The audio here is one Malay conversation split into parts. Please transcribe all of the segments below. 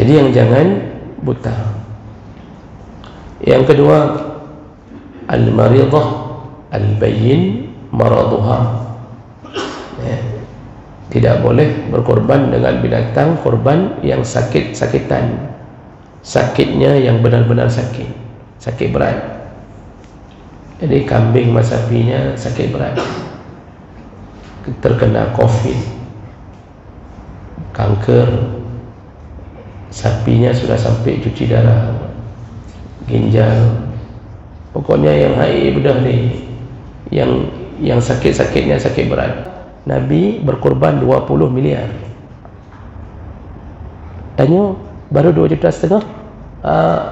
Jadi yang jangan buta. Yang kedua, al-maridah al-bayyin maraduha. Tidak boleh berkorban dengan binatang korban yang sakit-sakitan, sakitnya yang benar-benar sakit berat. Jadi kambing sama sapinya sakit berat, terkena COVID, kanker, sapinya sudah sampai cuci darah, ginjal, pokoknya yang hai bedah ni, yang sakit-sakitnya sakit berat. Nabi berkorban 20 miliar. Tanya, baru 2,5 juta.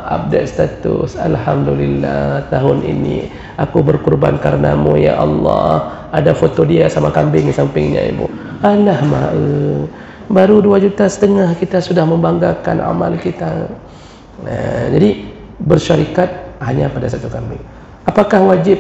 Update status, alhamdulillah tahun ini aku berkorban karenamu ya Allah. Ada foto dia sama kambing di sampingnya, ibu. Alah mak, baru 2,5 juta kita sudah membanggakan amal kita. Jadi bersyarikat hanya pada satu kambing. Apakah wajib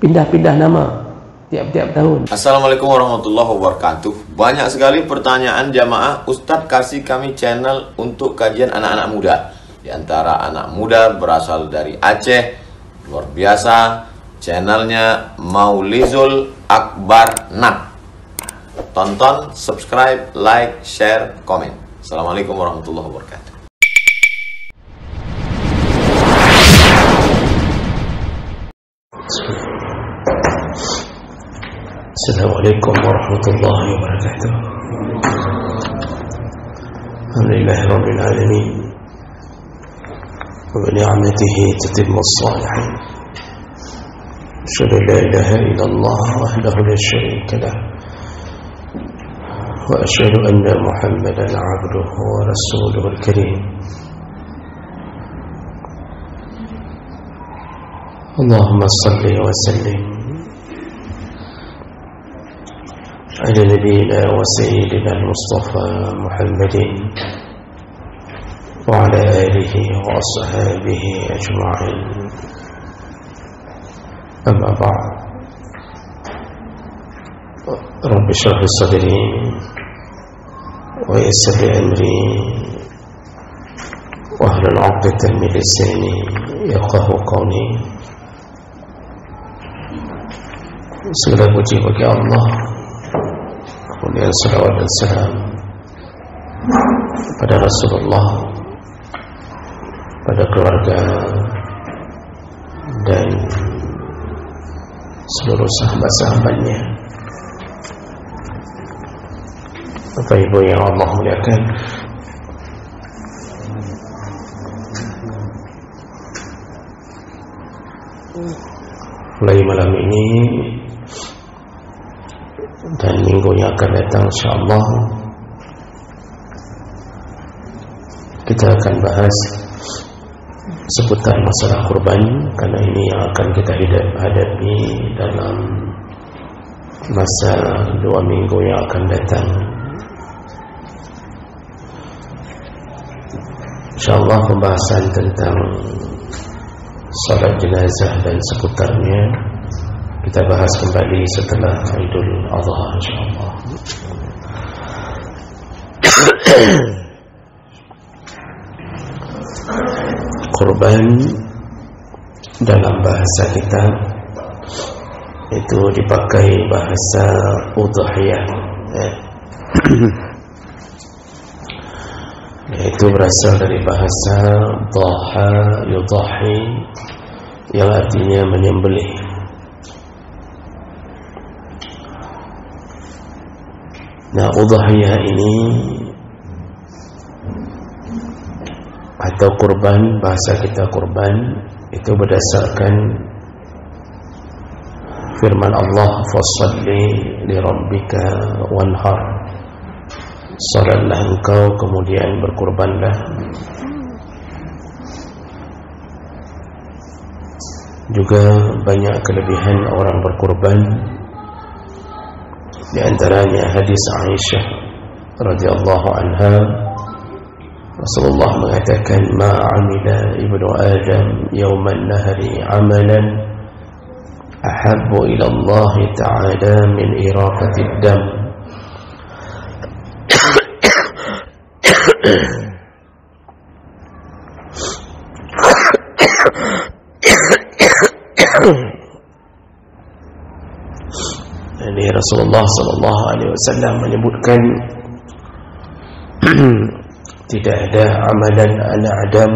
pindah-pindah nama tiap-tiap tahun? Assalamualaikum warahmatullahi wabarakatuh. Banyak sekali pertanyaan jamaah, Ustadz kasih kami channel untuk kajian anak-anak muda. Di antara anak muda berasal dari Aceh, luar biasa. Channelnya Maulizul Akbar Nak. Tonton, subscribe, like, share, komen. Assalamualaikum warahmatullahi wabarakatuh. Assalamualaikum warahmatullahi wabarakatuh. Alhamdulillah rabbil alamin. Wa bi ni'matihi tatimmu as-salihin. Asyhadu an la ilaha illallah wahdahu la syarika lah. Wa asyhadu anna Muhammadan 'abduhu wa rasuluhu al-karim. Allahumma shalli wa sallim على نبينا وسيدنا المصطفى محمد وعلى آله وأصحابه أجمعين. أما بعد، رب اشرح لي صدري ويسر لي أمري واحلل عقدة من لساني يفقهوا قولي. Segala puji bagi Allah, kemudian salawat dan salam pada Rasulullah, pada keluarga dan seluruh sahabat-sahabatnya. Bapak Ibu yang Allah muliakan, mulai malam ini dan minggu yang akan datang, insyaAllah kita akan bahas seputar masalah kurban, karena ini yang akan kita hadapi dalam masa 2 minggu yang akan datang. InsyaAllah pembahasan tentang salat jenazah dan seputarnya kita bahas kembali setelah Idul Adha, insyaAllah. Kurban dalam bahasa kita itu dipakai bahasa udhiyah, yaitu berasal dari bahasa dhaha yudhahi, yang artinya menyembelih. Nah, udhiyah ini atau kurban, bahasa kita kurban itu berdasarkan firman Allah, fasholli li rabbika wanhar, salatlah engkau kemudian berkurbanlah. Juga banyak kelebihan orang berkurban, di antaranya hadis Aisyah radhiyallahu anha, Rasulullah mengatakan, ma amila ibnu Adam yawman nahri amalan ahabbu ila Allah ta'ala min iraqati dam Rasulullah sallallahu alaihi wasallam menyebutkan tidak ada amalan anak Adam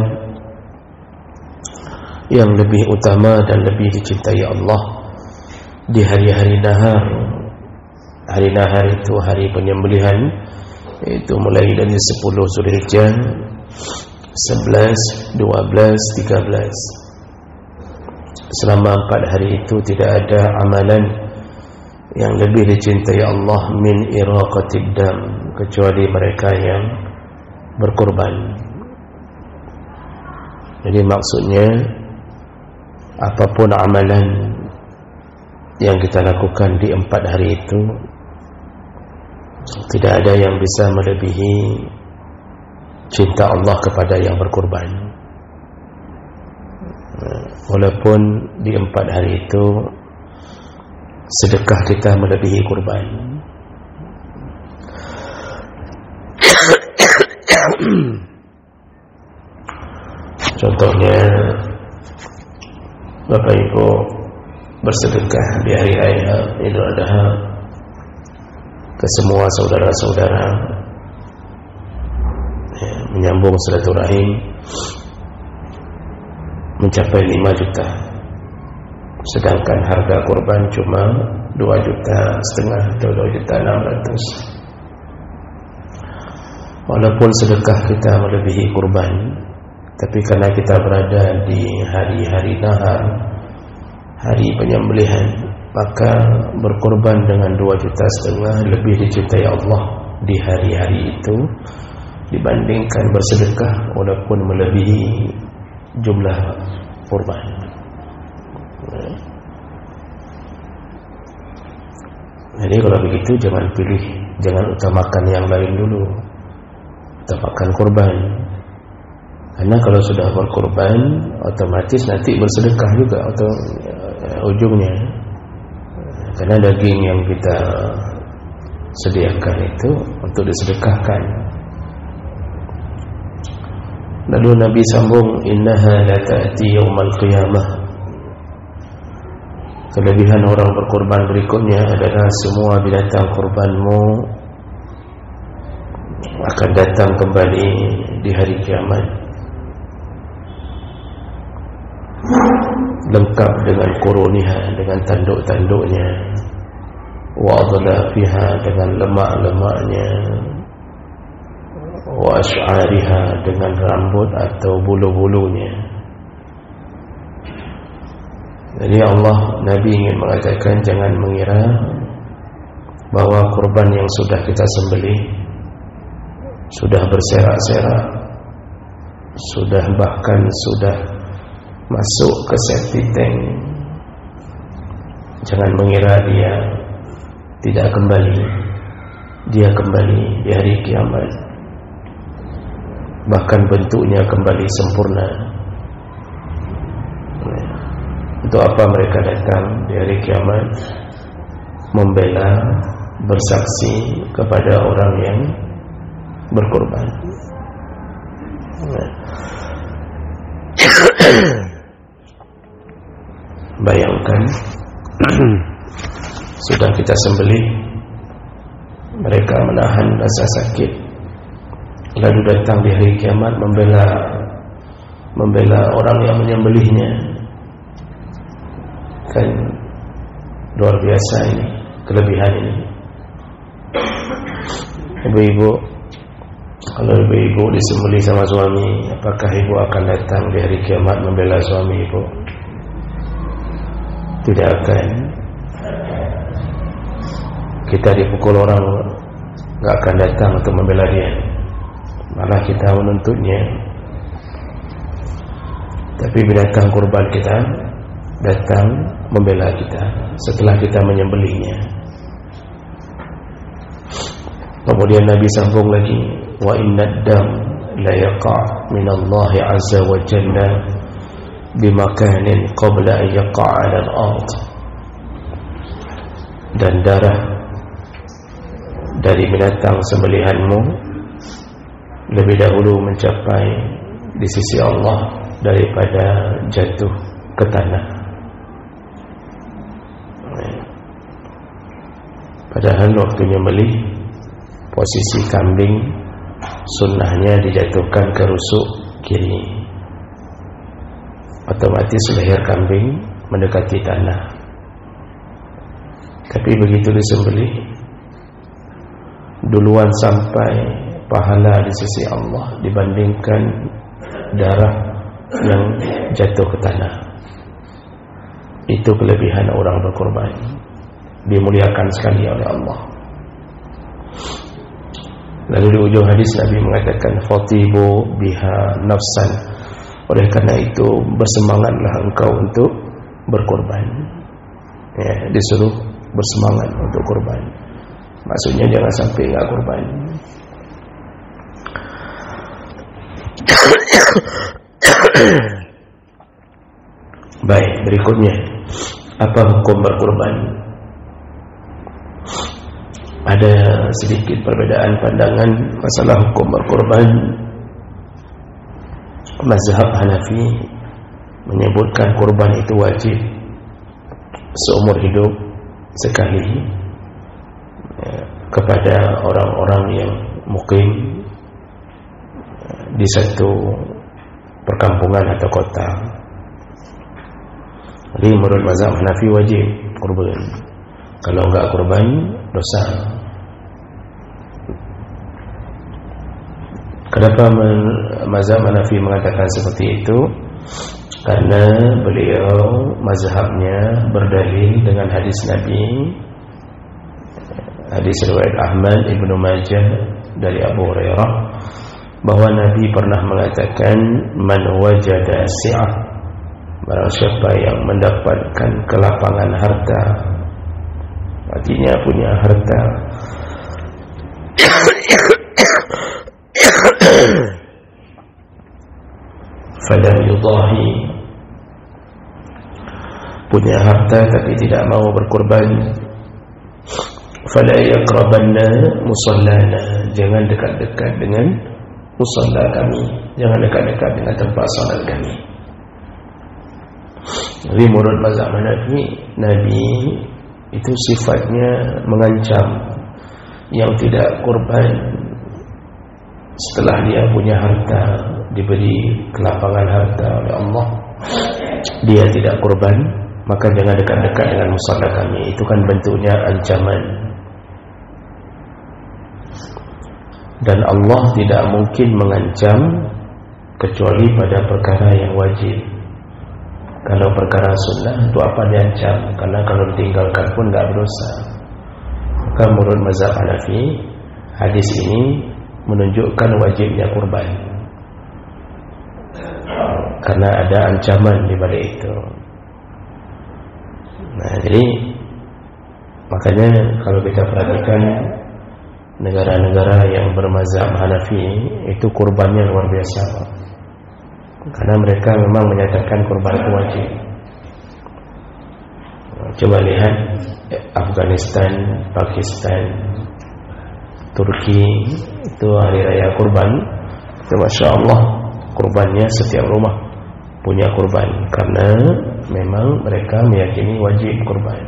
yang lebih utama dan lebih dicintai Allah di hari-hari nahar. Hari nahar itu hari penyembelihan, itu mulai dari 10 Zulhijjah, 11, 12, 13. Selama 4 hari itu tidak ada amalan yang lebih dicintai Allah min iraqatid dam, kecuali mereka yang berkorban. Jadi maksudnya apapun amalan yang kita lakukan di 4 hari itu, tidak ada yang bisa melebihi cinta Allah kepada yang berkorban. Walaupun di 4 hari itu sedekah kita melebihi kurban. Contohnya, Bapak Ibu bersedekah di hari raya Idul Adha ke semua saudara-saudara, menyambung silaturahim, mencapai 5 juta. Sedangkan harga kurban cuma 2,5 juta atau 2,600,000. Walaupun sedekah kita melebihi kurban, tapi karena kita berada di hari-hari nahar, hari penyembelihan, maka berkorban dengan 2,5 juta lebih dicintai Allah di hari-hari itu dibandingkan bersedekah walaupun melebihi jumlah kurban. Jadi kalau begitu jangan pilih, jangan utamakan yang lain dulu, utamakan kurban. Karena kalau sudah berkorban, otomatis nanti bersedekah juga atau ujungnya. Karena daging yang kita sediakan itu untuk disedekahkan. Lalu Nabi sambung, innaha la ta'ti yaumal qiyamah. Kelebihan orang berkorban berikutnya adalah semua binatang korbanmu akan datang kembali di hari kiamat, lengkap dengan kuruniha, dengan tanduk-tanduknya, wa adlafiha, dengan lemak-lemaknya, wa ash'ariha, dengan rambut atau bulu-bulunya. Jadi Allah, Nabi ingin mengatakan jangan mengira bahwa kurban yang sudah kita sembelih, sudah berserak-serak, bahkan sudah masuk ke septic tank, jangan mengira dia tidak kembali. Dia kembali di hari kiamat, bahkan bentuknya kembali sempurna. Untuk apa mereka datang di hari kiamat? Membela, bersaksi kepada orang yang berkorban. Bayangkan sudah kita sembelih, mereka menahan rasa sakit, lalu datang di hari kiamat membela orang yang menyembelihnya. Kan luar biasa ini, kelebihan ini. Ibu-ibu, kalau ibu-ibu disembelih sama suami, apakah ibu akan datang di hari kiamat membela suami ibu? Tidak akan. Kita dipukul orang, gak akan datang untuk membela dia, malah kita menuntutnya. Tapi binatang kurban kita datang membela kita setelah kita menyembelihnya. Kemudian Nabi sambung lagi, wa innad dam la yaqa' min Allah azza wa jalla bimakanin qabla an yaqa' 'ala al-ard. Dan darah dari binatang sembelihanmu lebih dahulu mencapai di sisi Allah daripada jatuh ke tanah. Padahal waktu nyembelih, posisi kambing sunnahnya dijatuhkan ke rusuk kiri, otomatis leher kambing mendekati tanah. Tapi begitu disembelih, duluan sampai pahala di sisi Allah dibandingkan darah yang jatuh ke tanah. Itu kelebihan orang berkorban, dimuliakan sekali oleh Allah. Lalu di ujung hadis Nabi mengatakan, fatibu biha nafsan, oleh karena itu bersemangatlah engkau untuk berkorban. Ya, disuruh bersemangat untuk korban. Maksudnya jangan sampai enggak korban. Baik, berikutnya, apa hukum berkorban? Ada sedikit perbedaan pandangan masalah hukum berkorban. Mazhab Hanafi menyebutkan korban itu wajib seumur hidup sekali kepada orang-orang yang mukim di satu perkampungan atau kota. Jadi menurut mazhab Hanafi wajib korban. Kalau enggak korban, dosa. Kenapa mazhab Hanafi mengatakan seperti itu? Karena beliau mazhabnya berdalil dengan hadis Nabi, hadis riwayat Ahmad, Ibnu Majah dari Abu Hurairah, bahwa Nabi pernah mengatakan, man wajada si'ah, barang siapa yang mendapatkan kelapangan harta, artinya punya harta, falam yudahi, punya harta tapi tidak mau berkorban, fala yaqrabanna musallana, jangan dekat-dekat dengan musalla kami, jangan dekat-dekat dengan tempat salat kami. Jadi menurut mazhab Hanafi, Nabi itu sifatnya mengancam yang tidak korban setelah dia punya harta, diberi kelapangan harta oleh Allah, dia tidak korban, maka jangan dekat-dekat dengan musalla kami. Itu kan bentuknya ancaman. Dan Allah tidak mungkin mengancam kecuali pada perkara yang wajib. Kalau perkara sunnah itu apa diancam? Karena kalau ditinggalkan pun tidak berdosa. Maka menurut mazhab Hanafi, hadis ini menunjukkan wajibnya kurban, karena ada ancaman di balik itu. Nah, jadi makanya kalau kita perhatikan negara-negara yang bermazhab Hanafi itu kurbannya luar biasa, karena mereka memang menyatakan kurban itu wajib. Coba lihat Afghanistan, Pakistan, Turki, itu hari raya kurban, itu Masya Allah kurbannya setiap rumah punya kurban, karena memang mereka meyakini wajib kurban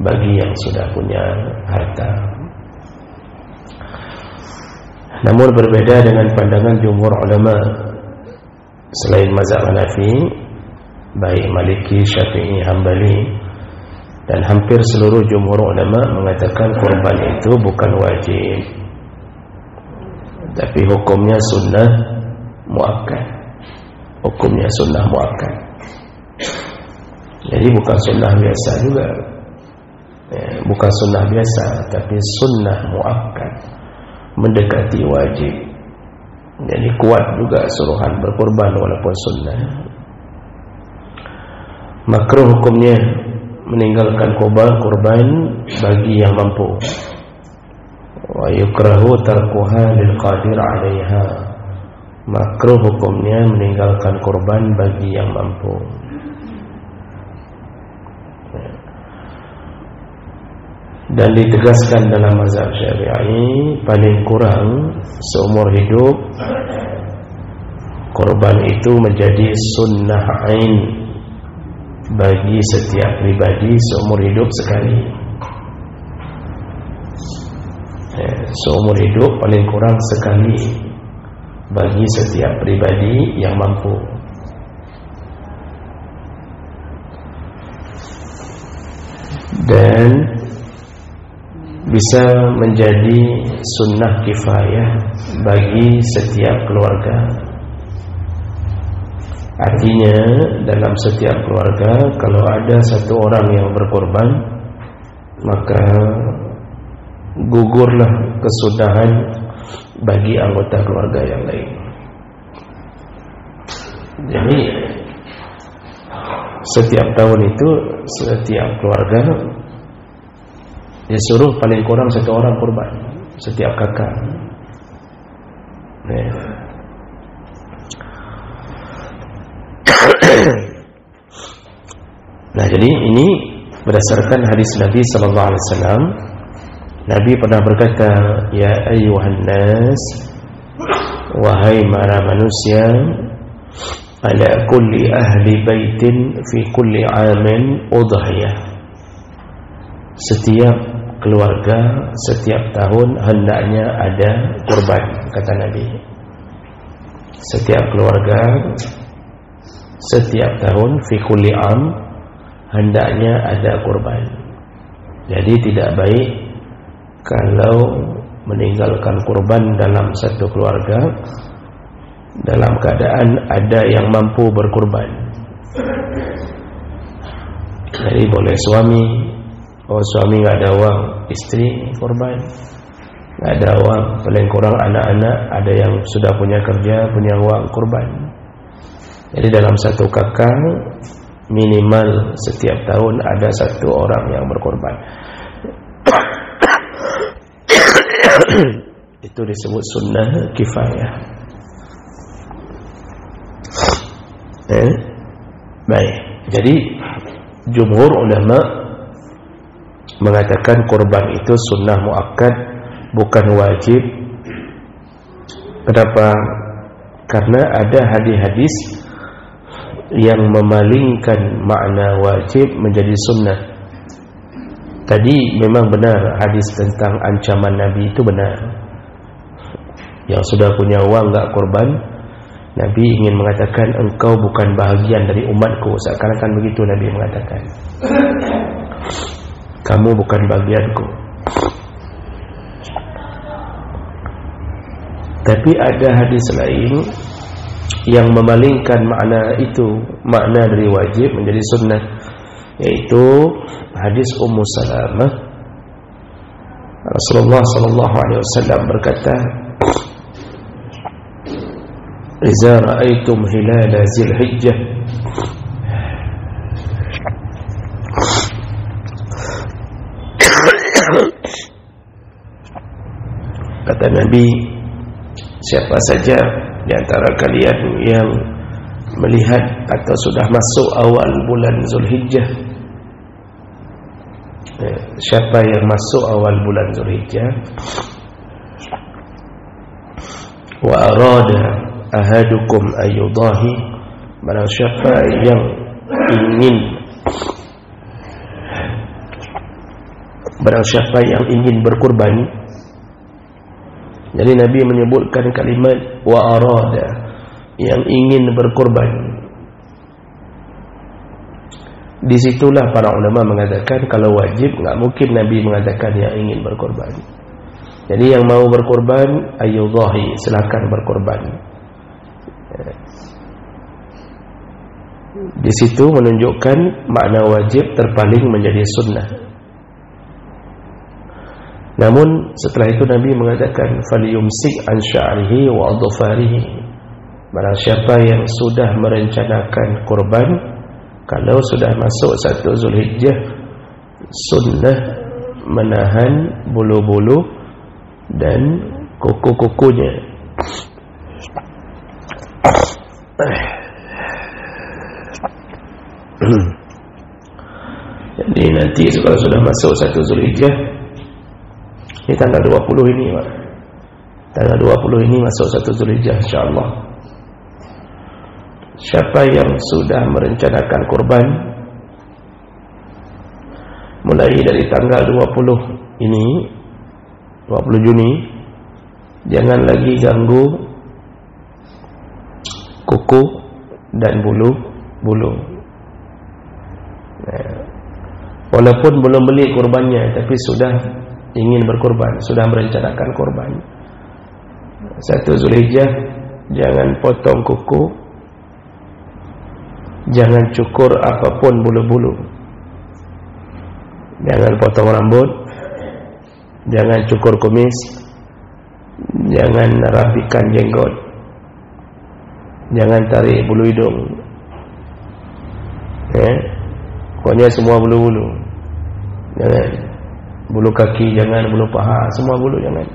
bagi yang sudah punya harta. Namun berbeda dengan pandangan jumhur ulama selain mazhab Hanafi, baik Maliki, Syafi'i, Hambali, dan hampir seluruh jumhur ulama mengatakan kurban itu bukan wajib, tapi hukumnya sunnah muakkad. Hukumnya sunnah muakkad. Jadi bukan sunnah biasa juga, bukan sunnah biasa, tapi sunnah muakkad, mendekati wajib. Jadi kuat juga suruhan berkorban walaupun sunnah. Makruh hukumnya meninggalkan kurban bagi yang mampu. Wa yukrahu tarkuha lil qadir 'alaiha. Makruh hukumnya meninggalkan kurban bagi yang mampu. Dan ditegaskan dalam mazhab Syafi'i, paling kurang seumur hidup kurban itu menjadi sunnah ain bagi setiap pribadi seumur hidup sekali. seumur hidup paling kurang sekali bagi setiap pribadi yang mampu. Dan bisa menjadi sunnah kifayah bagi setiap keluarga. Artinya dalam setiap keluarga kalau ada satu orang yang berkorban, maka gugurlah kesunahan bagi anggota keluarga yang lain. Jadi setiap tahun itu setiap keluarga disuruh paling kurang satu orang korban, setiap kakak. Nah, jadi ini berdasarkan hadis Nabi sallallahu alaihi wasallam. Nabi pernah berkata, "Ya ayyuhan nas, wahai para manusia, ala kulli ahli baitin fi kulli amin udhiyah." Setiap keluarga setiap tahun hendaknya ada kurban, kata Nabi. Setiap keluarga setiap tahun fi kulli am hendaknya ada kurban. Jadi tidak baik kalau meninggalkan kurban dalam satu keluarga dalam keadaan ada yang mampu berkurban. Jadi boleh suami, suami nggak ada uang, istri kurban. Nggak ada uang, paling kurang anak-anak ada yang sudah punya kerja, punya uang, kurban. Jadi dalam satu kakak minimal setiap tahun ada satu orang yang berkorban. Itu disebut sunnah kifayah. Baik. Jadi jumhur ulama mengatakan korban itu sunnah muakkad, bukan wajib. Kenapa? Karena ada hadis-hadis yang memalingkan makna wajib menjadi sunnah. Tadi memang benar hadis tentang ancaman Nabi itu benar. Yang sudah punya uang enggak korban, Nabi ingin mengatakan engkau bukan bahagian dari umatku. Seakan-akan begitu Nabi mengatakan. Kamu bukan bagianku. Tapi ada hadis lain yang memalingkan makna itu, makna dari wajib menjadi sunnah, yaitu hadis Ummu Salamah. Rasulullah sallallahu alaihi wasallam berkata, "Idza ra'aitum hilala Dzulhijjah kata Nabi, siapa saja di antara kalian yang melihat atau sudah masuk awal bulan Zulhijjah, siapa yang masuk awal bulan Zulhijjah, wa arada ahadukum ayyudahi, barang siapa yang ingin berkurban. Jadi Nabi menyebutkan kalimat wa arada, yang ingin berkorban. Disitulah para ulama mengatakan kalau wajib enggak mungkin Nabi mengatakan yang ingin berkorban. Jadi yang mau berkorban ayyudahi, silakan berkorban. Di situ menunjukkan makna wajib terpaling menjadi sunnah. Namun setelah itu Nabi mengatakan falyumsik an sya'rihi wa adfarihi, barang siapa yang sudah merencanakan kurban kalau sudah masuk 1 Zulhijjah, sunnah menahan bulu-bulu dan kuku-kukunya. Jadi nanti kalau sudah masuk 1 Zulhijjah, ini tanggal 20 ini, Pak. Tanggal 20 ini masuk 1 Zulhijjah insyaallah. Siapa yang sudah merencanakan kurban mulai dari tanggal 20 ini 20 Juni, jangan lagi ganggu kuku dan bulu. Walaupun belum beli kurbannya, tapi sudah ingin berkurban, sudah merencanakan kurban. 1 Zulhijjah, jangan potong kuku, jangan cukur apapun bulu-bulu, jangan potong rambut, jangan cukur kumis, jangan rapikan jenggot, jangan tarik bulu hidung, pokoknya semua bulu-bulu. Jangan bulu kaki, jangan bulu paha, semua bulu jangan.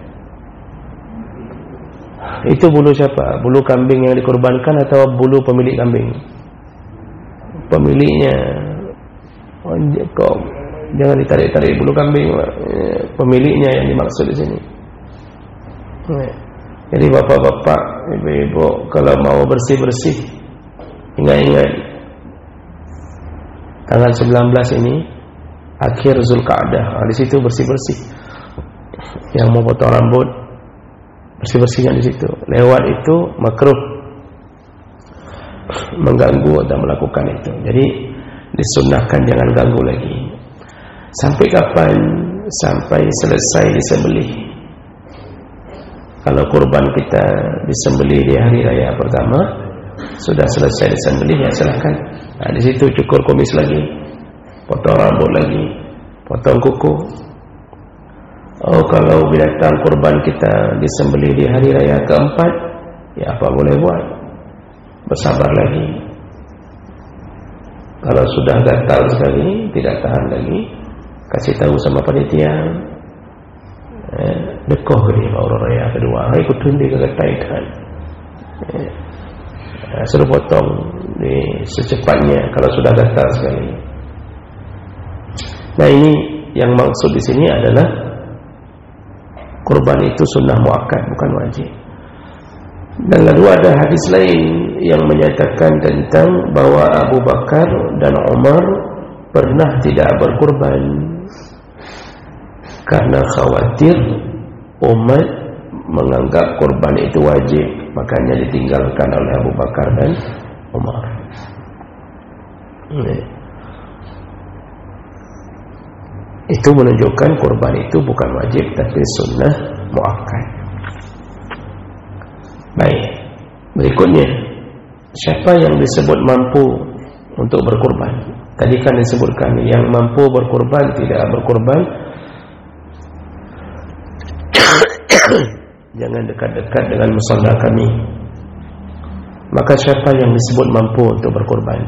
Itu bulu siapa? Bulu kambing yang dikorbankan atau bulu pemilik kambing? Pemiliknya. Kau jangan ditarik-tarik bulu kambing, pemiliknya yang dimaksud di sini. Jadi bapak-bapak, ibu-ibu, kalau mau bersih-bersih, ingat-ingat tanggal 19 ini akhir Zulqa'dah, di situ bersih-bersih. Yang mau potong rambut, bersih-bersihnya di situ. Lewat itu makruh, mengganggu atau melakukan itu. Jadi disunnahkan jangan ganggu lagi. Sampai kapan? Sampai selesai disembelih. Kalau kurban kita disembelih di hari raya pertama, sudah selesai disembelih, ya silahkan. Nah, di situ cukur kumis lagi, potong rambut lagi, potong kuku. Oh, kalau binatang kurban kita disembelih di hari raya keempat, ya apa boleh buat? Bersabar lagi. Kalau sudah gatal sekali, tidak tahan lagi, kasih tahu sama panitia, dekoh ke dia orang raya kedua, ikut tundi kegetaikan, suruh potong di secepatnya kalau sudah gatal sekali. Nah, ini yang maksud di sini adalah kurban itu sunnah muakkad, bukan wajib. Dan lalu ada hadis lain yang menyatakan tentang bahwa Abu Bakar dan Umar pernah tidak berkurban karena khawatir umat menganggap kurban itu wajib, makanya ditinggalkan oleh Abu Bakar dan Umar. Itu menunjukkan kurban itu bukan wajib tapi sunnah muakkad. Baik, berikutnya, siapa yang disebut mampu untuk berkurban? Tadi kan disebutkan yang mampu berkurban, tidak berkurban jangan dekat-dekat dengan musalla kami. Maka siapa yang disebut mampu untuk berkurban?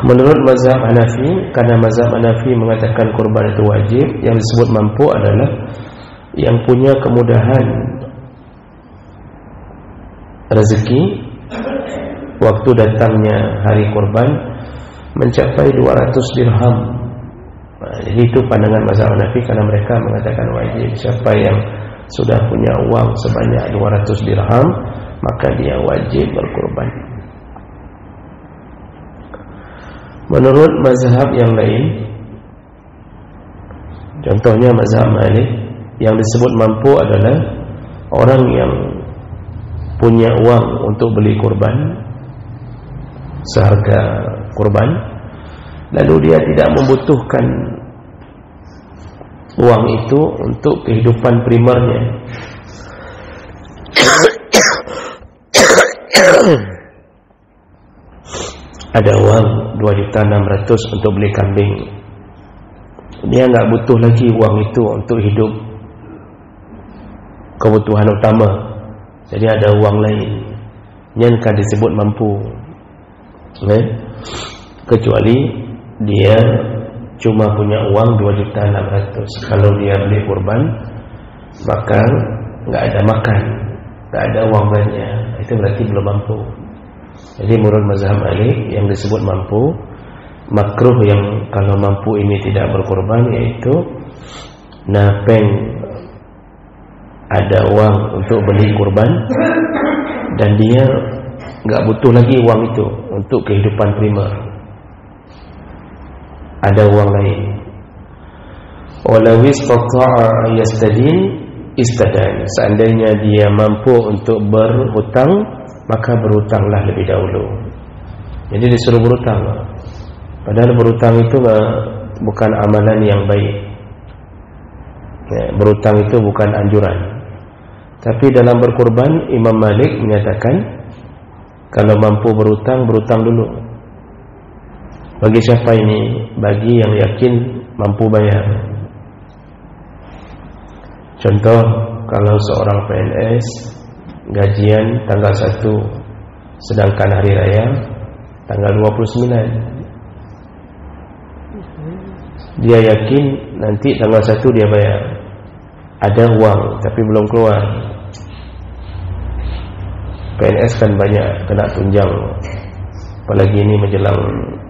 Menurut mazhab Hanafi, karena mazhab Hanafi mengatakan kurban itu wajib, yang disebut mampu adalah yang punya kemudahan rezeki waktu datangnya hari kurban mencapai 200 dirham. Jadi itu pandangan mazhab Hanafi, karena mereka mengatakan wajib. Siapa yang sudah punya uang sebanyak 200 dirham, maka dia wajib berkurban. Menurut mazhab yang lain, contohnya mazhab Malik, yang disebut mampu adalah orang yang punya uang untuk beli kurban seharga kurban, lalu dia tidak membutuhkan uang itu untuk kehidupan primernya. Ada uang 2.600.000 untuk beli kambing, dia nggak butuh lagi uang itu untuk hidup kebutuhan utama. Jadi ada uang lain yang kan disebut mampu, kecuali dia cuma punya uang 2.600.000. Kalau dia beli kurban, maka nggak ada makan, nggak ada uang belanja, itu berarti belum mampu. Jadi menurut mazhab Malik, yang disebut mampu, makruh yang kalau mampu ini tidak berkurban, yaitu napeng ada uang untuk beli kurban dan dia nggak butuh lagi uang itu untuk kehidupan primer, ada uang lain. Walau istata'a yastadin istadan. Seandainya dia mampu untuk berhutang, maka berhutanglah lebih dahulu. Jadi disuruh berhutang. Padahal berhutang itu bukan amalan yang baik. Berhutang itu bukan anjuran. Tapi dalam berkurban, Imam Malik menyatakan kalau mampu berhutang, berhutang dulu. Bagi siapa ini? Bagi yang yakin mampu bayar. Contoh, kalau seorang PNS gajian tanggal 1, sedangkan hari raya tanggal 29. Dia yakin nanti tanggal 1 dia bayar. Ada uang tapi belum keluar. PNS kan banyak kena tunjang. Apalagi ini menjelang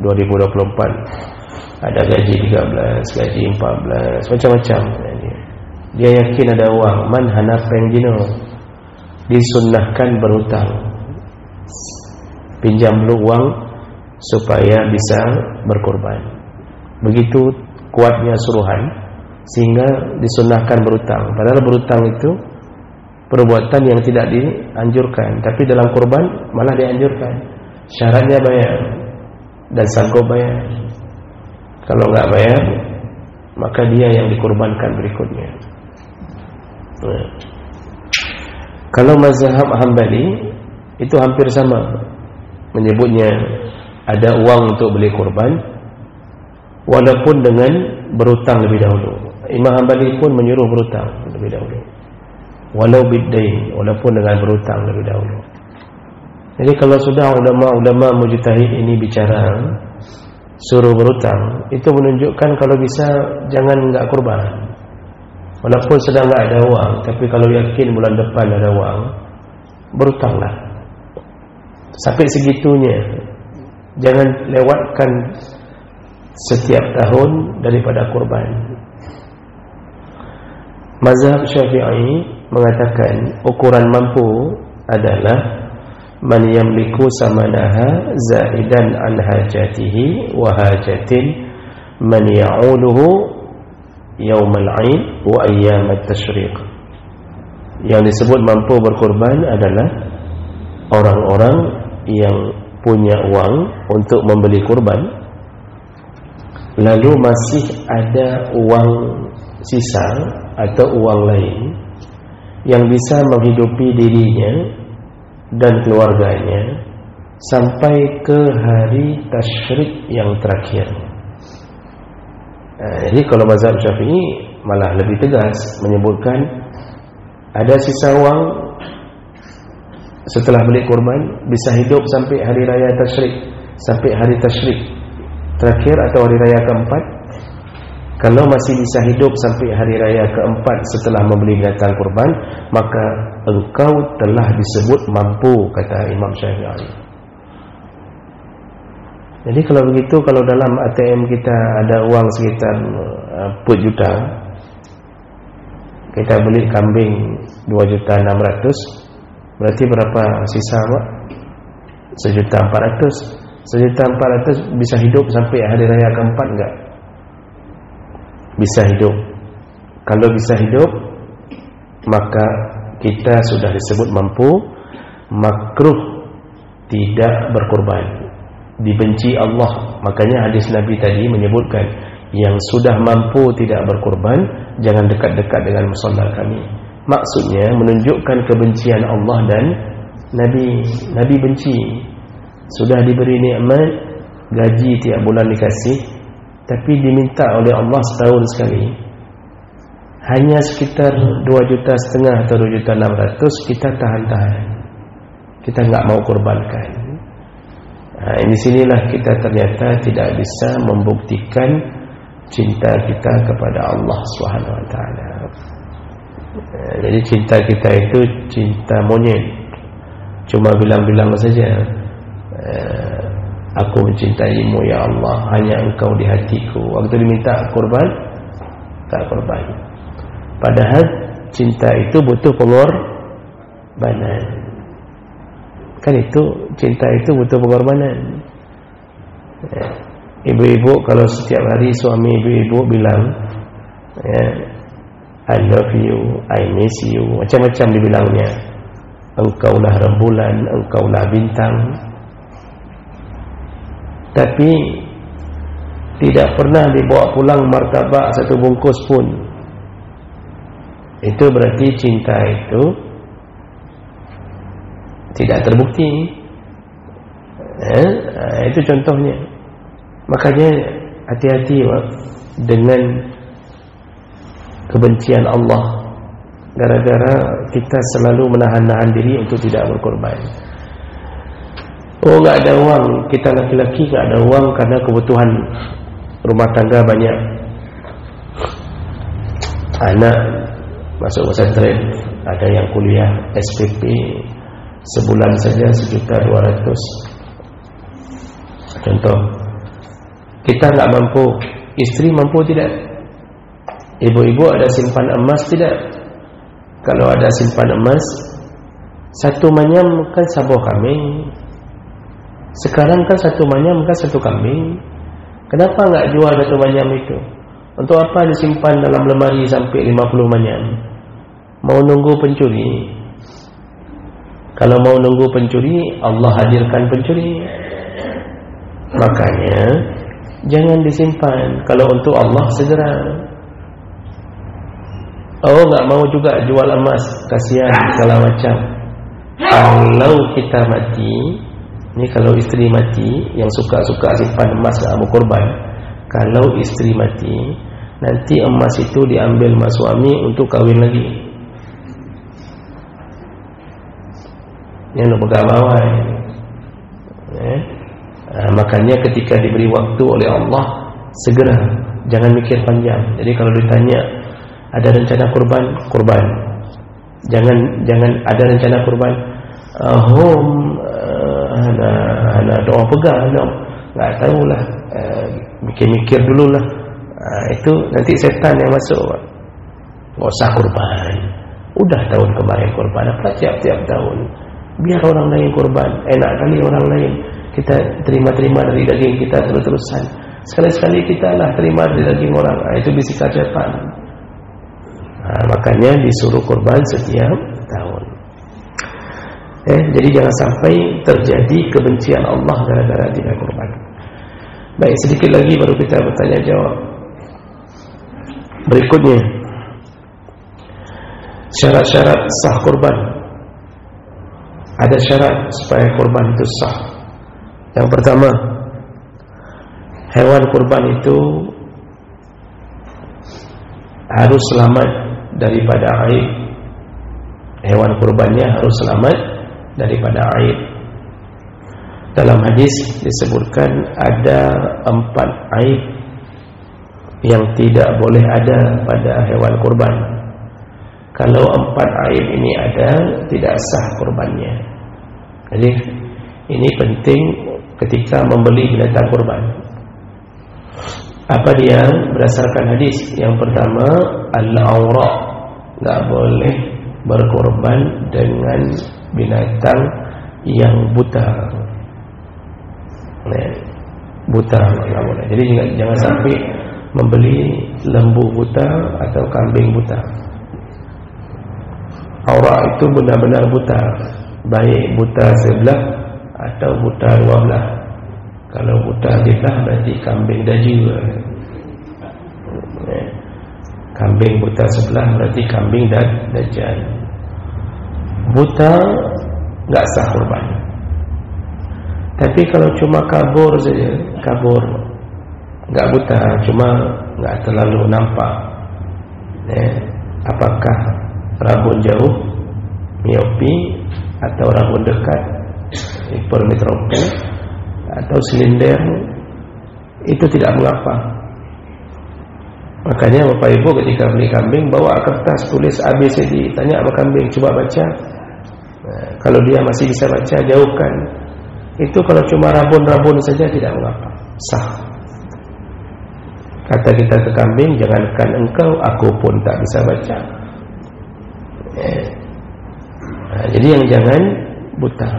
2024. Ada gaji 13, gaji 14, macam-macam. Dia yakin ada uang. Man hana penggino, disunnahkan berhutang. Pinjam dulu uang supaya bisa berkorban. Begitu kuatnya suruhan sehingga disunnahkan berhutang. Padahal berhutang itu perbuatan yang tidak dianjurkan, tapi dalam kurban malah dianjurkan. Syaratnya bayar dan sanggup bayar. Kalau enggak bayar, maka dia yang dikurbankan berikutnya. Kalau mazhab Hambali itu hampir sama, menyebutnya ada uang untuk beli kurban walaupun dengan berhutang lebih dahulu. Imam Hambali pun menyuruh berhutang lebih dahulu, walau biddain, walaupun dengan berhutang lebih dahulu. Jadi kalau sudah ulama-ulama mujtahid ini bicara suruh berhutang, itu menunjukkan kalau bisa jangan enggak kurban. Walaupun sedang enggak ada uang, tapi kalau yakin bulan depan ada uang, berhutanglah. Sampai segitunya. Jangan lewatkan setiap tahun daripada kurban. Mazhab Syafi'i mengatakan ukuran mampu adalah man yamliku samanaha zaidan an hajatihi wa hajatin man ya'uluhu yaumal 'aid wa ayyamat tasyriq. Yang disebut mampu berkorban adalah orang-orang yang punya uang untuk membeli kurban, lalu masih ada uang sisa atau uang lain yang bisa menghidupi dirinya dan keluarganya sampai ke hari tasyrik yang terakhir. Jadi kalau mazhab Syafi'i malah lebih tegas menyebutkan ada sisa uang setelah beli kurban bisa hidup sampai hari raya tasyrik, sampai hari tasyrik terakhir atau hari raya keempat. Kalau masih bisa hidup sampai hari raya keempat setelah membeli binatang kurban, maka engkau telah disebut mampu, kata Imam Syafi'i. Jadi kalau begitu, kalau dalam ATM kita ada uang sekitar 4 juta, kita beli kambing 2.600.000, berarti berapa sisa, Pak? 1.400.000. 1.400.000 bisa hidup sampai hari raya keempat enggak? Bisa hidup. Kalau bisa hidup, maka kita sudah disebut mampu. Makruh tidak berkorban, dibenci Allah. Makanya hadis Nabi tadi menyebutkan yang sudah mampu tidak berkorban, jangan dekat-dekat dengan musalla kami. Maksudnya menunjukkan kebencian Allah dan Nabi. Nabi benci. Sudah diberi nikmat, gaji tiap bulan dikasih, tapi diminta oleh Allah setahun sekali. Hanya sekitar 2,5 juta atau 2.600.000 kita tahan-tahan. Kita enggak mau korbankan. Di sinilah kita ternyata tidak bisa membuktikan cinta kita kepada Allah Subhanahu wa taala. Jadi cinta kita itu cinta monyet. Cuma bilang-bilang saja, aku mencintaimu ya Allah, hanya engkau di hatiku. Waktu diminta korban, tak korban. Padahal cinta itu butuh pengorbanan. Kan itu, cinta itu butuh pengorbanan. Ibu-ibu kalau setiap hari suami ibu-ibu bilang, Ya, I love you, I miss you, macam-macam dibilangnya. Engkaulah rembulan, engkaulah bintang. Tapi tidak pernah dibawa pulang martabak satu bungkus pun. Itu berarti cinta itu tidak terbukti. Itu contohnya. Makanya hati-hati dengan kebencian Allah, gara-gara kita selalu menahan-nahan diri untuk tidak berkorban. Oh, nggak ada uang, kita laki-laki nggak ada uang karena kebutuhan rumah tangga banyak. Anak masuk pesantren, ada yang kuliah SPP sebulan saja 1.200.000. Contoh, kita nggak mampu, istri mampu tidak? Ibu-ibu ada simpan emas tidak? Kalau ada simpan emas, satu manyam kan sabuh kambing. Sekarang kan satu manyam kan satu kambing. Kenapa nggak jual satu manyam itu? Untuk apa disimpan dalam lemari sampai 50 manyam? Mau nunggu pencuri? Kalau mau nunggu pencuri, Allah hadirkan pencuri. Makanya jangan disimpan. Kalau untuk Allah segera. Oh, nggak mau juga jual emas, kasihan segala macam. Kalau kita mati, ini kalau istri mati, yang suka-suka simpan emas nggak mau korban. Kalau istri mati, nanti emas itu diambil mas suami untuk kawin lagi. Yang nak pegang bawah. Makanya ketika diberi waktu oleh Allah, segera, jangan mikir panjang. Jadi kalau ditanya ada rencana kurban, kurban. Jangan ada rencana kurban. Ana doa pegang, nggak tahulah. Mikir-mikir dululah. Itu nanti setan yang masuk. Nggak usah kurban. Udah tahun kemarin kurban, apa tiap-tiap tahun. Biar orang lain kurban. Enak kali orang lain. Kita terima-terima dari daging kita terus-terusan. Sekali-sekali kita lah terima dari daging orang. Itu bisikan setan. Makanya disuruh kurban setiap tahun. Jadi jangan sampai terjadi kebencian Allah gara-gara tidak kurban. Baik, sedikit lagi baru kita bertanya jawab. Berikutnya, syarat-syarat sah kurban. Ada syarat supaya kurban itu sah. Yang pertama, hewan kurban itu harus selamat daripada aib. Hewan kurbannya harus selamat daripada aib. Dalam hadis disebutkan ada 4 aib yang tidak boleh ada pada hewan kurban. Kalau 4 aib ini ada, tidak sah kurbannya. Jadi ini penting ketika membeli binatang kurban. Apa dia? Berdasarkan hadis. Yang pertama, al-awra, enggak boleh berkorban dengan binatang yang buta. Buta enggak boleh. Jadi jangan sampai membeli lembu buta atau kambing buta. Awra itu benar-benar buta, baik buta sebelah atau buta dua belah. Kalau buta sebelah berarti kambing dajil. Kambing buta sebelah berarti kambing dajjal. Buta enggak sah kurban. Tapi kalau cuma kabur saja, kabur, enggak buta, cuma enggak terlalu nampak. Apakah rambut jauh, miopi, atau rambut dekat, hipermetropi, atau silinder, itu tidak mengapa. Makanya Bapak Ibu ketika beli kambing, bawa kertas tulis ABCD, tanya sama kambing, coba baca. Kalau dia masih bisa baca, jauhkan. Itu kalau cuma rabun-rabun saja tidak mengapa, sah. Kata kita ke kambing, jangankan engkau, aku pun tak bisa baca. Jadi yang jangan buta.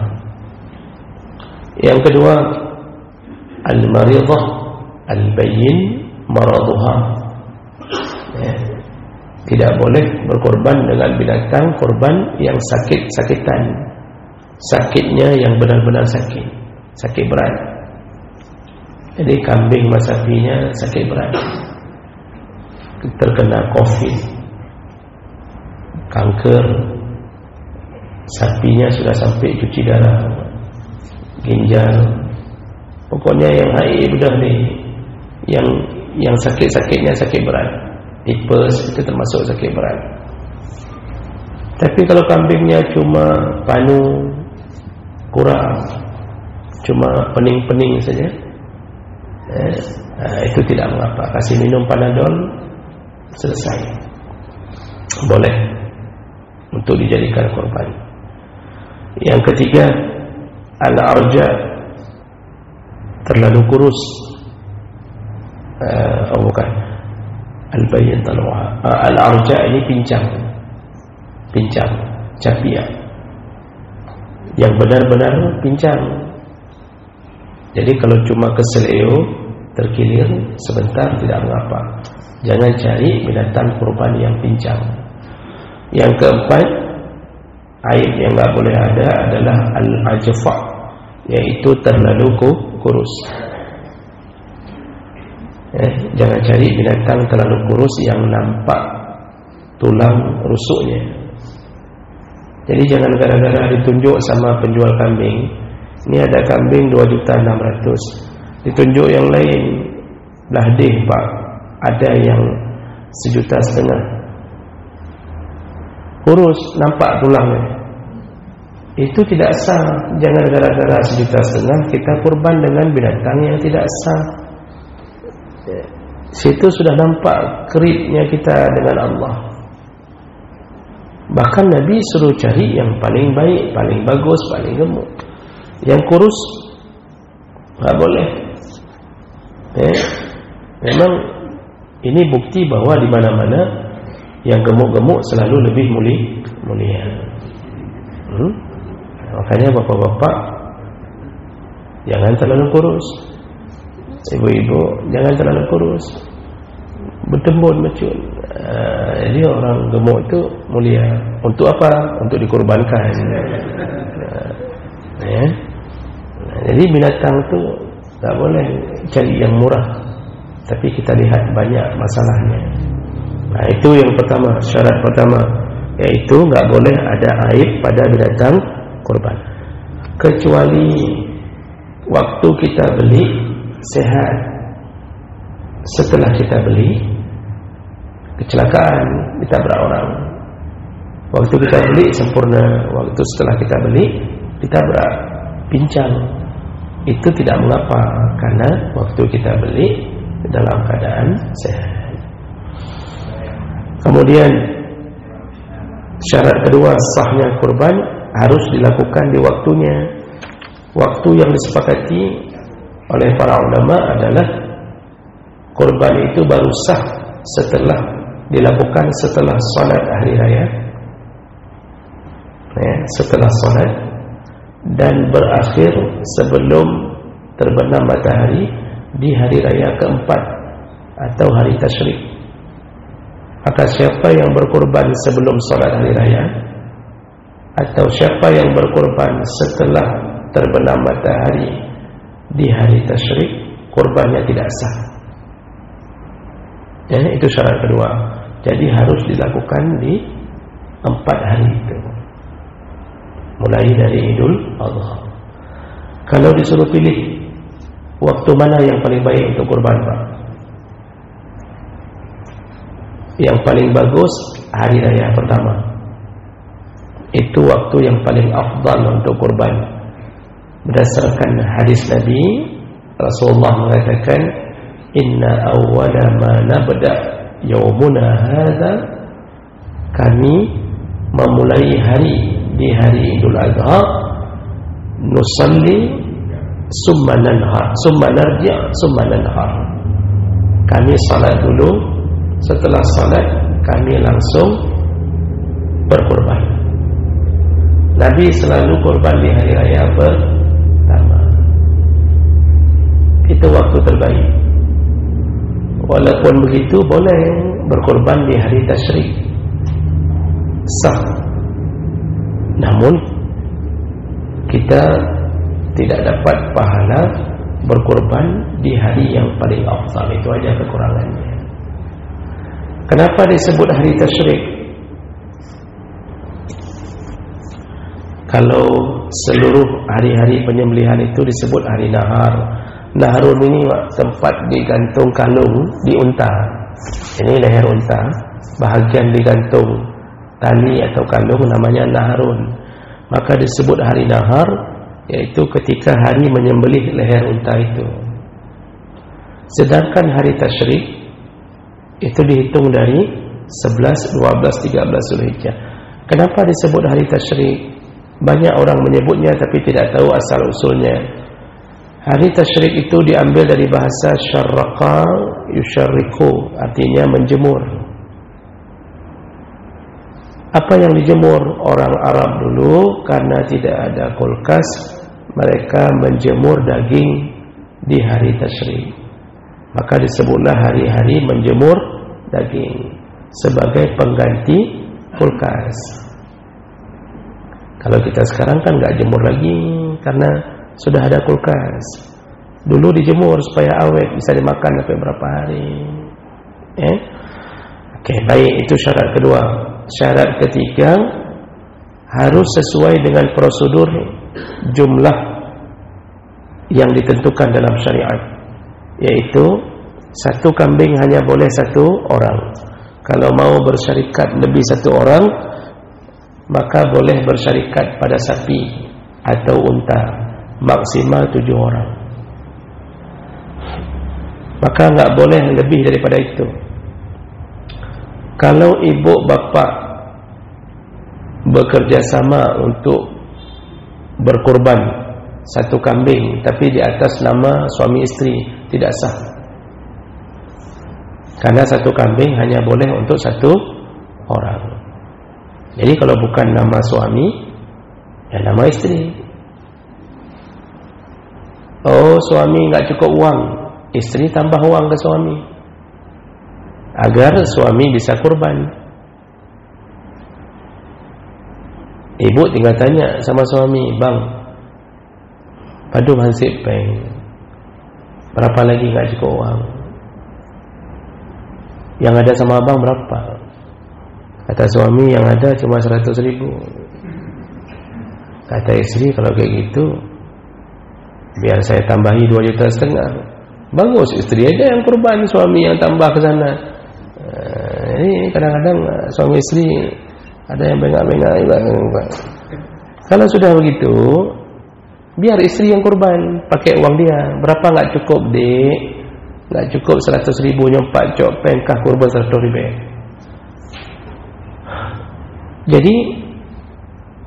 Yang kedua, al-maridah al-bayyin maraduha. Tidak boleh berkorban dengan binatang korban yang sakit-sakitan, sakitnya yang benar-benar sakit berat. Jadi kambing sama sapinya sakit berat, terkena COVID, kanker, sapinya sudah sampai cuci darah, ginjal, pokoknya yang haid bedah ni, yang sakit-sakitnya sakit berat, tipes itu termasuk sakit berat. Tapi kalau kambingnya cuma panu, kurang, cuma pening-pening saja, itu tidak mengapa. Kasih minum Panadol, selesai, boleh untuk dijadikan korban. Yang ketiga, al-arja, terlalu kurus. Bukan al-bayyin talwa. Al-arja ini pincang, capia, yang benar-benar pincang. Jadi kalau cuma keseleo, terkilir sebentar tidak mengapa. Jangan cari binatang kurban yang pincang. Yang keempat, aib yang tak boleh ada adalah al-ajfa, yaitu terlalu kurus. Jangan cari binatang terlalu kurus yang nampak tulang rusuknya. Jadi jangan gara-gara ditunjuk sama penjual kambing, ini ada kambing 2.600.000, ditunjuk yang lain, belah deh pak, ada yang 1.5 juta, kurus, nampak tulangnya, itu tidak sah. Jangan gara-gara 1.5 juta kita kurban dengan binatang yang tidak sah. Situ sudah nampak keripnya kita dengan Allah. Bahkan Nabi suruh cari yang paling baik, paling bagus, paling gemuk. Yang kurus tak boleh. Memang ini bukti bahwa di mana-mana yang gemuk-gemuk selalu lebih mulia. Makanya bapak-bapak jangan terlalu kurus, ibu-ibu jangan terlalu kurus, bertembun macun. Jadi orang gemuk itu mulia. Untuk apa? Untuk dikorbankan. Jadi binatang itu tak boleh cari yang murah, tapi kita lihat banyak masalahnya. Itu yang pertama, syarat pertama, yaitu tak boleh ada aib pada binatang korban, kecuali waktu kita beli sehat. Setelah kita beli, kecelakaan, ditabrak orang. Waktu kita beli sempurna, waktu setelah kita beli ditabrak, pincang, itu tidak mengapa, karena waktu kita beli dalam keadaan sehat. Kemudian syarat kedua sahnya kurban harus dilakukan di waktunya. Waktu yang disepakati oleh para ulama adalah kurban itu baru sah setelah dilakukan setelah solat hari raya, setelah solat, dan berakhir sebelum terbenam matahari di hari raya keempat atau hari tasyrik. Maka siapa yang berkorban sebelum solat hari raya, atau siapa yang berkorban setelah terbenam matahari di hari tasyrik, korbannya tidak sah. Itu syarat kedua. Jadi harus dilakukan di 4 hari itu, mulai dari Idul Adha. Kalau disuruh pilih waktu mana yang paling baik untuk kurban, Pak? Yang paling bagus hari raya pertama. Itu waktu yang paling afdal untuk kurban. Berdasarkan hadis Nabi, Rasulullah mengatakan, inna awwala ma nabda yaumuna hadha, kami memulai hari di hari Idul Adha, nusalli summa nanhar, summa narji' summa nanhar. Kami salat dulu, setelah salat kami langsung berkorban. Nabi selalu korban di hari raya pertama. Itu waktu terbaik. Walaupun begitu boleh berkorban di hari tasyrik sah, namun kita tidak dapat pahala berkorban di hari yang paling afdal. Itu aja kekurangannya. Kenapa disebut hari tasyrik? Kalau seluruh hari-hari penyembelihan itu disebut hari nahar. Naharun ini tempat digantung kalung di unta. Ini leher unta, bahagian digantung tali atau kalung namanya naharun. Maka disebut hari nahar, yaitu ketika hari menyembelih leher unta itu. Sedangkan hari tasyrik itu dihitung dari 11, 12, 13 Zulhijjah. Kenapa disebut hari tasyrik? Banyak orang menyebutnya tapi tidak tahu asal usulnya. Hari tasyrik itu diambil dari bahasa syarraqa yusyarriku, artinya menjemur. Apa yang dijemur orang Arab dulu? Karena tidak ada kulkas, mereka menjemur daging di hari tasyrik. Maka disebutlah hari-hari menjemur daging sebagai pengganti kulkas. Kalau kita sekarang kan nggak jemur lagi karena sudah ada kulkas. Dulu dijemur supaya awet, bisa dimakan sampai berapa hari. Oke, baik, itu syarat kedua. Syarat ketiga, harus sesuai dengan prosedur jumlah yang ditentukan dalam syariat, yaitu satu kambing hanya boleh satu orang. Kalau mau bersyarikat lebih satu orang, maka boleh bersyarikat pada sapi atau unta, maksimal 7 orang. Maka enggak boleh lebih daripada itu. Kalau ibu bapa bekerja sama untuk berkorban satu kambing, tapi di atas nama suami istri, tidak sah. Karena satu kambing hanya boleh untuk satu orang. Jadi kalau bukan nama suami, ya nama istri. Oh, suami enggak cukup uang, istri tambah uang ke suami, agar suami bisa kurban. Ibu tinggal tanya sama suami, bang, padu hansip peng, berapa lagi enggak cukup uang? Yang ada sama abang berapa? Kata suami, yang ada cuma 100.000. Kata istri, kalau kayak gitu biar saya tambahi 2,5 juta. Bagus, istri aja yang kurban, suami yang tambah ke sana. Ini kadang-kadang suami istri ada yang bengak-bengak. Kalau sudah begitu, biar istri yang kurban, pakai uang dia. Berapa enggak cukup, Dek? Enggak cukup 100.000 nyompak cok pengkah kurban 100.000. Jadi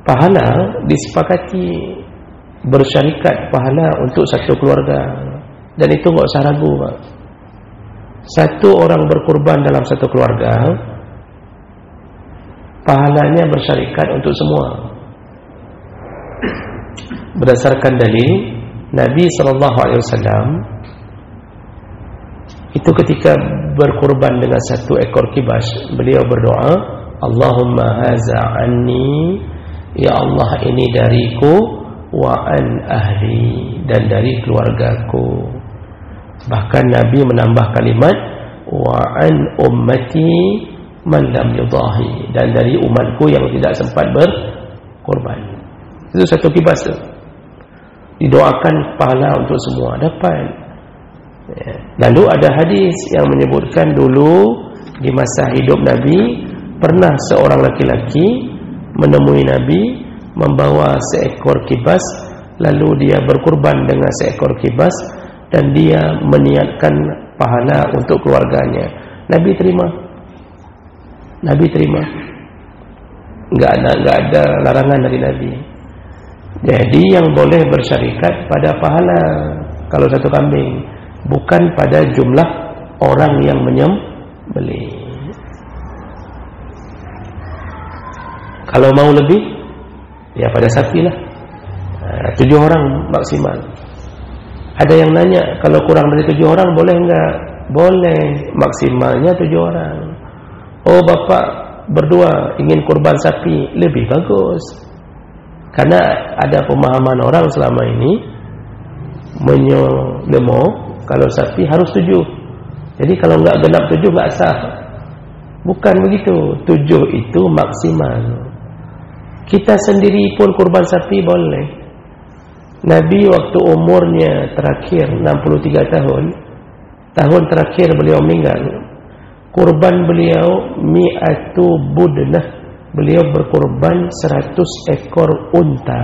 pahala disepakati, bersyarikat pahala untuk satu keluarga, dan itu enggak usah ragu, Pak. Satu orang berkurban dalam satu keluarga, pahalanya bersyarikat untuk semua. Berdasarkan dalil Nabi SAW itu ketika berkurban dengan satu ekor kibas, beliau berdoa, Allahumma haza anni, ya Allah ini dariku, wa an ahli, dan dari keluargaku. Bahkan Nabi menambah kalimat wa an ummati man lam yudahi, dan dari umatku yang tidak sempat berkorban. Itu satu kibas. Didoakan pahala untuk semua, dapat. Lalu ada hadis yang menyebutkan dulu di masa hidup Nabi, pernah seorang laki-laki menemui Nabi membawa seekor kibas, lalu dia berkurban dengan seekor kibas dan dia meniatkan pahala untuk keluarganya. Nabi terima. Nabi terima. Enggak ada larangan dari Nabi. Jadi yang boleh bersyarikat pada pahala kalau satu kambing, bukan pada jumlah orang yang menyembelih. Kalau mau lebih, ya pada sapi lah. 7 orang maksimal. Ada yang nanya, kalau kurang dari 7 orang boleh enggak? Boleh, maksimalnya 7 orang. Oh bapa berdua ingin kurban sapi, lebih bagus. Karena ada pemahaman orang selama ini menyelemo kalau sapi harus 7. Jadi kalau enggak genap 7 enggak sah. Bukan begitu. 7 itu maksimal. Kita sendiri pun kurban sapi boleh. Nabi waktu umurnya terakhir 63 tahun, tahun terakhir beliau meninggal, kurban beliau mi'atu budnah, beliau berkurban 100 ekor unta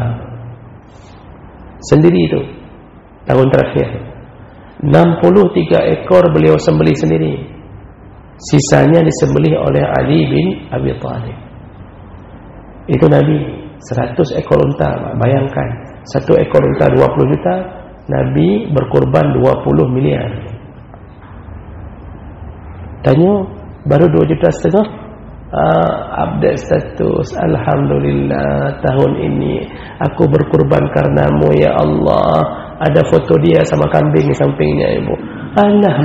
sendiri. Itu tahun terakhir. 63 ekor beliau sembelih sendiri, sisanya disembelih oleh Ali bin Abi Thalib. Itu Nabi 100 ekor unta. Bayangkan, 1 ekor unta 20 juta, Nabi berkurban 20 miliar. Tanya, baru 2,5 juta. Update status, alhamdulillah tahun ini aku berkurban karenamu ya Allah. Ada foto dia sama kambing di sampingnya, ibu. Alah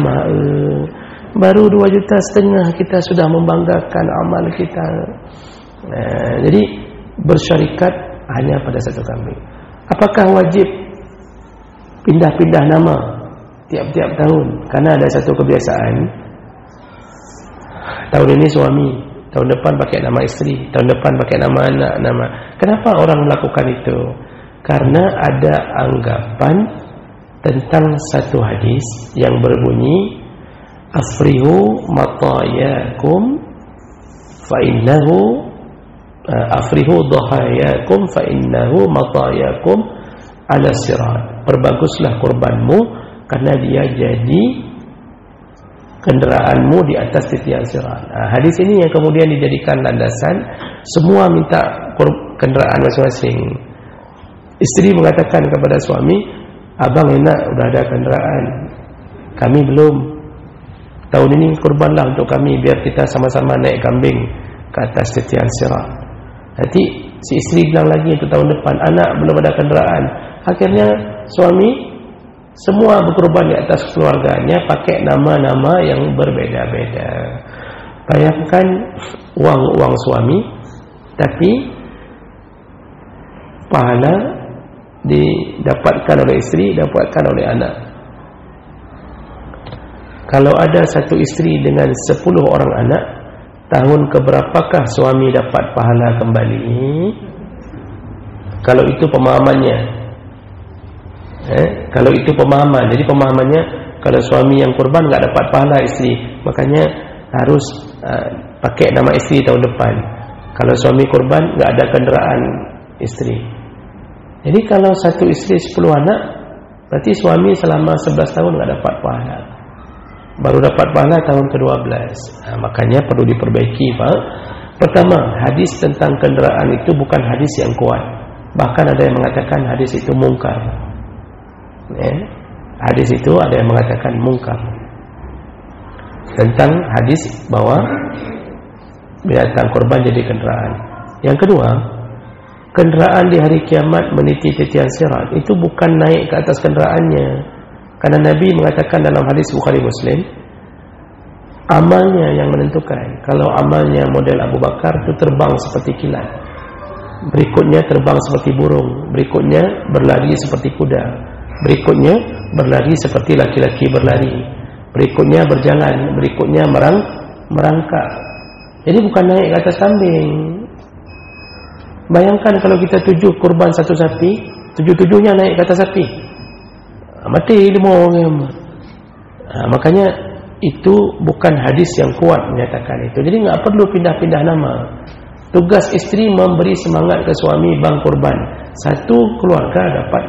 baru 2,5 juta kita sudah membanggakan amal kita. Jadi bersyarikat hanya pada satu kambing. Apakah wajib pindah-pindah nama tiap-tiap tahun? Karena ada satu kebiasaan, tahun ini suami, tahun depan pakai nama istri, tahun depan pakai nama anak, nama. Kenapa orang melakukan itu? Karena ada anggapan tentang satu hadis yang berbunyi afrihu matayakum fa innahu afrihu dhahayakum fa innahu matayakum ala sirat. Perbaguslah kurbanmu karena dia jadi kenderaanmu di atas titian sirat. Hadis ini yang kemudian dijadikan landasan semua minta kenderaan masing-masing. Istri mengatakan kepada suami, abang enak udah ada kenderaan, kami belum. Tahun ini kurbanlah untuk kami biar kita sama-sama naik kambing ke atas titian sirat. Nanti si istri bilang lagi itu tahun depan, anak belum ada kenderaan. Akhirnya suami semua berkorban di atas keluarganya pakai nama-nama yang berbeda-beda. Bayangkan uang suami, tapi pahala didapatkan oleh istri, dapatkan oleh anak. Kalau ada satu istri dengan 10 orang anak, tahun keberapakah suami dapat pahala kembali? Kalau itu pemahamannya, kalau itu pemahaman. Jadi pemahamannya kalau suami yang kurban enggak dapat pahala istri, makanya harus pakai nama istri tahun depan. Kalau suami kurban enggak ada kenderaan istri. Jadi kalau satu istri 10 anak, berarti suami selama 11 tahun enggak dapat pahala. Baru dapat pahala tahun ke-12. Makanya perlu diperbaiki, Pak. Pertama, hadis tentang kenderaan itu bukan hadis yang kuat. Bahkan ada yang mengatakan hadis itu mungkar. Hadis itu ada yang mengatakan mungkar. Tentang hadis bahwa binatang kurban jadi kenderaan. Yang kedua, kenderaan di hari kiamat meniti titian sirat itu bukan naik ke atas kenderaannya. Karena Nabi mengatakan dalam hadis Bukhari Muslim, amalnya yang menentukan. Kalau amalnya model Abu Bakar itu terbang seperti kilat, berikutnya terbang seperti burung, berikutnya berlari seperti kuda, berikutnya berlari seperti laki-laki berlari, berikutnya berjalan, berikutnya merangkak. Jadi bukan naik ke atas kambing. Bayangkan kalau kita 7 kurban satu sapi, 7-7-nya naik ke atas sapi, mati 5 orang. Makanya itu bukan hadis yang kuat menyatakan itu. Jadi enggak perlu pindah-pindah nama. Tugas istri memberi semangat ke suami bang kurban. Satu keluarga dapat